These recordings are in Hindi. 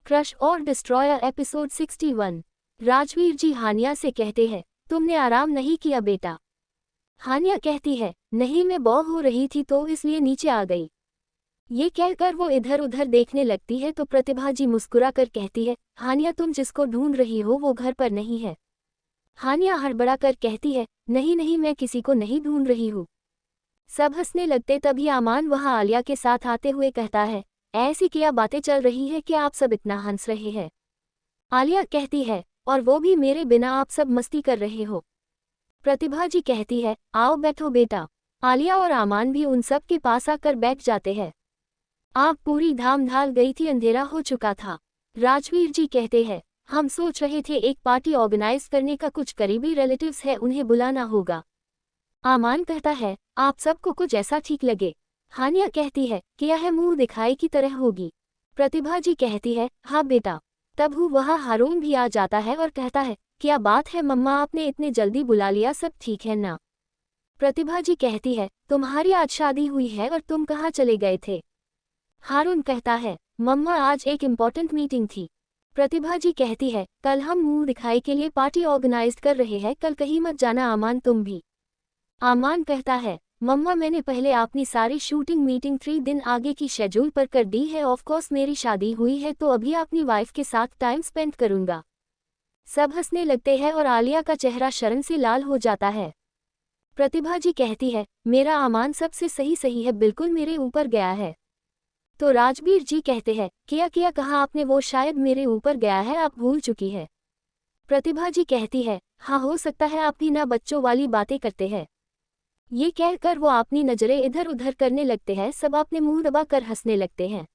क्रश और डिस्ट्रॉयर एपिसोड 61। राजवीर जी हानिया से कहते हैं, तुमने आराम नहीं किया बेटा। हानिया कहती है, नहीं मैं बोर हो रही थी तो इसलिए नीचे आ गई। ये कहकर वो इधर उधर देखने लगती है तो प्रतिभा जी मुस्कुरा कर कहती है, हानिया तुम जिसको ढूंढ रही हो वो घर पर नहीं है। हानिया हड़बड़ा कर कहती है, नहीं नहीं मैं किसी को नहीं ढूंढ रही हूँ। सब हंसने लगते तभी आमान वहाँ आलिया के साथ आते हुए कहता है, ऐसी क्या बातें चल रही है कि आप सब इतना हंस रहे हैं। आलिया कहती है, और वो भी मेरे बिना आप सब मस्ती कर रहे हो। प्रतिभा जी कहती है, आओ बैठो बेटा। आलिया और आमान भी उन सब के पास आकर बैठ जाते हैं। आग पूरी धाम ढाल गई थी, अंधेरा हो चुका था। राजवीर जी कहते हैं, हम सोच रहे थे एक पार्टी ऑर्गेनाइज करने का, कुछ करीबी रिलेटिव्स है उन्हें बुलाना होगा। आमान कहता है, आप सबको कुछ ऐसा ठीक लगे। हानिया कहती है, क्या है मुंह दिखाई की तरह होगी। प्रतिभा जी कहती है, हाँ बेटा। तब वहाँ हारून भी आ जाता है और कहता है, क्या बात है मम्मा आपने इतने जल्दी बुला लिया, सब ठीक है ना। प्रतिभा जी कहती है, तुम्हारी आज शादी हुई है और तुम कहाँ चले गए थे। हारून कहता है, मम्मा आज एक इम्पोर्टेंट मीटिंग थी। प्रतिभा जी कहती है, कल हम मुंह दिखाई के लिए पार्टी ऑर्गेनाइज कर रहे हैं, कल कहीं मत जाना आमान तुम भी। आमान कहता है, मम्मा मैंने पहले अपनी सारी शूटिंग मीटिंग 3 दिन आगे की शेड्यूल पर कर दी है। ऑफ कोर्स मेरी शादी हुई है तो अभी अपनी वाइफ के साथ टाइम स्पेंड करूंगा। सब हंसने लगते हैं और आलिया का चेहरा शर्म से लाल हो जाता है। प्रतिभा जी कहती है, मेरा आमान सबसे सही है, बिल्कुल मेरे ऊपर गया है। तो राजवीर जी कहते हैं, क्या कहा आपने, वो शायद मेरे ऊपर गया है, आप भूल चुकी है। प्रतिभा जी कहती है, हाँ हो सकता है, आप भी ना बच्चों वाली बातें करते हैं। ये कहकर वो अपनी नजरें इधर उधर करने लगते हैं, सब अपने मुंह दबा कर हंसने लगते हैं।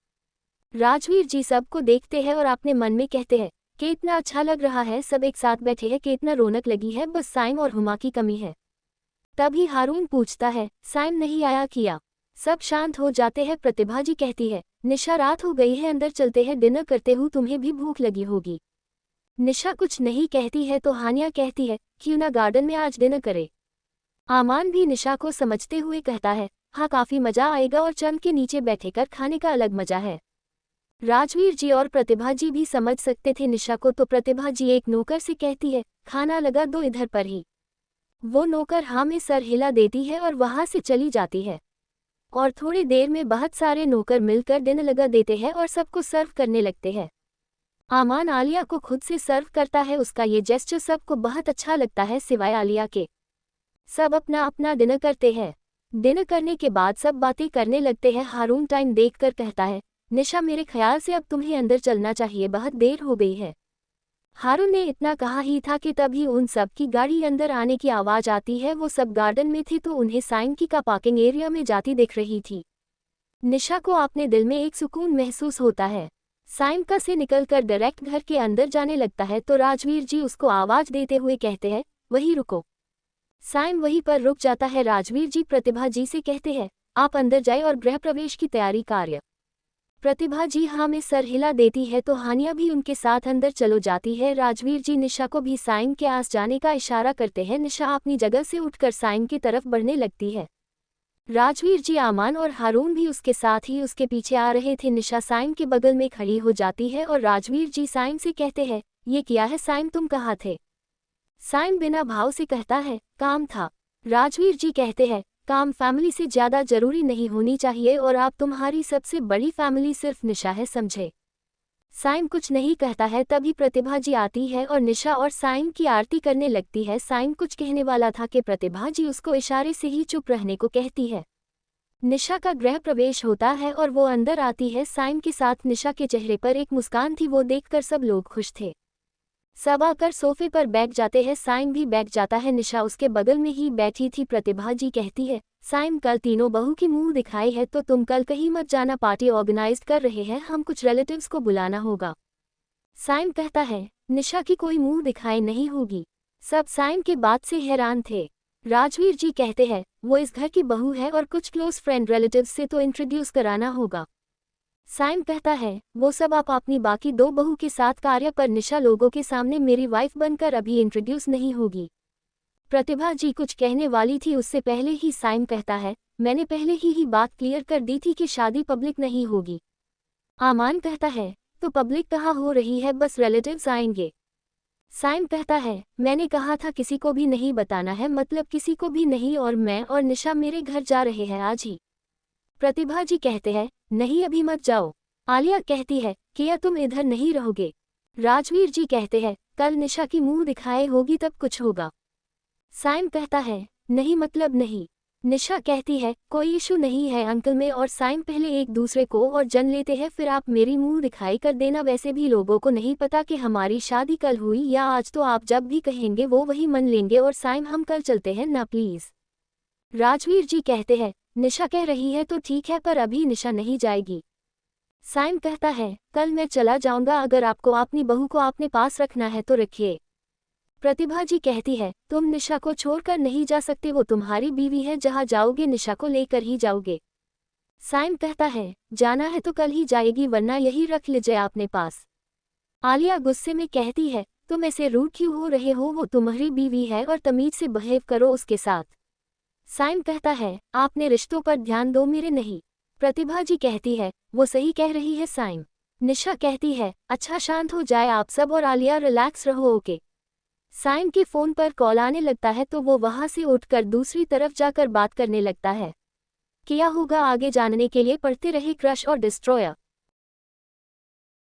राजवीर जी सबको देखते हैं और अपने मन में कहते हैं कि इतना अच्छा लग रहा है, सब एक साथ बैठे हैं कि इतना रौनक लगी है, बस साइम और हुमा की कमी है। तभी हारून पूछता है, साइम नहीं आया क्या। सब शांत हो जाते हैं। प्रतिभा जी कहती है, निशा रात हो गई है, अंदर चलते हैं, डिनर करते हुए तुम्हें भी भूख लगी होगी। निशा कुछ नहीं कहती है तो हानिया कहती है, क्यों ना गार्डन में आज डिनर करे। आमान भी निशा को समझते हुए कहता है, हाँ काफी मजा आएगा और चंद के नीचे बैठेकर खाने का अलग मजा है। राजवीर जी और प्रतिभा जी भी समझ सकते थे निशा को, तो प्रतिभा जी एक नौकर से कहती है, खाना लगा दो इधर पर ही। वो नौकर हाँ में सर हिला देती है और वहां से चली जाती है। और थोड़ी देर में बहुत सारे नौकर मिलकर डिनर लगा देते हैं और सबको सर्व करने लगते हैं। आमान आलिया को खुद से सर्व करता है, उसका ये जेस्चर सबको बहुत अच्छा लगता है सिवाय आलिया के। सब अपना अपना डिनर करते हैं। डिनर करने के बाद सब बातें करने लगते हैं। हारून टाइम देखकर कहता है, निशा मेरे ख्याल से अब तुम्हें अंदर चलना चाहिए, बहुत देर हो गई है। हारून ने इतना कहा ही था कि तभी उन सब की गाड़ी अंदर आने की आवाज आती है। वो सब गार्डन में थे तो उन्हें साइम की का पार्किंग एरिया में जाती दिख रही थी। निशा को अपने दिल में एक सुकून महसूस होता है। साइम का से निकलकर डायरेक्ट घर के अंदर जाने लगता है तो राजवीर जी उसको आवाज देते हुए कहते हैं, वहीं रुको। साइम वहीं पर रुक जाता है। राजवीर जी प्रतिभा जी से कहते हैं, आप अंदर जाए और गृह प्रवेश की तैयारी कार्य। प्रतिभा जी हाँ में सर हिला देती है तो हानिया भी उनके साथ अंदर चलो जाती है। राजवीर जी निशा को भी साइम के आस जाने का इशारा करते हैं। निशा अपनी जगह से उठकर साइम की तरफ बढ़ने लगती है। राजवीर जी, आमान और हारून भी उसके साथ ही उसके पीछे आ रहे थे। निशा साइम के बगल में खड़ी हो जाती है और राजवीर जी साइम से कहते हैं, ये क्या है साइम, तुम कहाँ थे। साइम बिना भाव से कहता है, काम था। राजवीर जी कहते हैं, काम फैमिली से ज्यादा जरूरी नहीं होनी चाहिए और आप तुम्हारी सबसे बड़ी फैमिली सिर्फ निशा है, समझे। साइम कुछ नहीं कहता है। तभी प्रतिभा जी आती है और निशा और साइम की आरती करने लगती है। साइम कुछ कहने वाला था कि प्रतिभा जी उसको इशारे से ही चुप रहने को कहती है। निशा का गृह प्रवेश होता है और वो अंदर आती है साइम के साथ। निशा के चेहरे पर एक मुस्कान थी, वो देखकर सब लोग खुश थे। सब आकर सोफे पर बैठ जाते हैं। साइम भी बैठ जाता है। निशा उसके बगल में ही बैठी थी। प्रतिभा जी कहती है, साइम कल तीनों बहू की मुंह दिखाई है तो तुम कल कहीं मत जाना, पार्टी ऑर्गेनाइज कर रहे हैं हम, कुछ रिलेटिव्स को बुलाना होगा। साइम कहता है, निशा की कोई मुंह दिखाई नहीं होगी। सब साइम के बात से हैरान थे। राजवीर जी कहते हैं, वो इस घर की बहू है और कुछ क्लोज फ्रेंड रिलेटिव्स से तो इंट्रोड्यूस कराना होगा। साइम कहता है, वो सब आप अपनी बाकी 2 बहू के साथ कार्य पर, निशा लोगों के सामने मेरी वाइफ बनकर अभी इंट्रोड्यूस नहीं होगी। प्रतिभा जी कुछ कहने वाली थी, उससे पहले ही साइम कहता है, मैंने पहले ही बात क्लियर कर दी थी कि शादी पब्लिक नहीं होगी। आमान कहता है, तो पब्लिक कहाँ हो रही है, बस रिलेटिव्स आएंगे। साइम कहता है, मैंने कहा था किसी को भी नहीं बताना है, मतलब किसी को भी नहीं, और मैं और निशा मेरे घर जा रहे हैं आज ही। प्रतिभा जी कहते हैं, नहीं अभी मत जाओ। आलिया कहती है, क्या तुम इधर नहीं रहोगे? राजवीर जी कहते हैं, कल निशा की मुंह दिखाए होगी तब कुछ होगा। साइम कहता है, नहीं मतलब नहीं। निशा कहती है, कोई इशू नहीं है अंकल, मैं और साइम पहले एक दूसरे को और जन लेते हैं, फिर आप मेरी मुंह दिखाई कर देना। वैसे भी लोगों को नहीं पता कि हमारी शादी कल हुई या आज, तो आप जब भी कहेंगे वो वही मन लेंगे। और साइम हम कल चलते हैं ना प्लीज। राजवीर जी कहते हैं, निशा कह रही है तो ठीक है, पर अभी निशा नहीं जाएगी। साइम कहता है, कल मैं चला जाऊंगा, अगर आपको अपनी बहू को अपने पास रखना है तो रखिए। प्रतिभा जी कहती है, तुम निशा को छोड़कर नहीं जा सकते, वो तुम्हारी बीवी है, जहां जाओगे निशा को लेकर ही जाओगे। साइम कहता है, जाना है तो कल ही जाएगी, वरना यही रख लीजिए अपने पास। आलिया गुस्से में कहती है, तुम ऐसे रूड क्यों हो रहे हो, वो तुम्हारी बीवी है और तमीज से बिहेव करो उसके साथ। साइम कहता है, आपने रिश्तों पर ध्यान दो, मेरे नहीं। प्रतिभा जी कहती है, वो सही कह रही है साइम। निशा कहती है, अच्छा शांत हो जाए आप सब और आलिया रिलैक्स रहो ओके। साइम के फोन पर कॉल आने लगता है तो वो वहां से उठकर दूसरी तरफ जाकर बात करने लगता है। क्या होगा आगे जानने के लिए पढ़ते रहे क्रश और डिस्ट्रॉयर।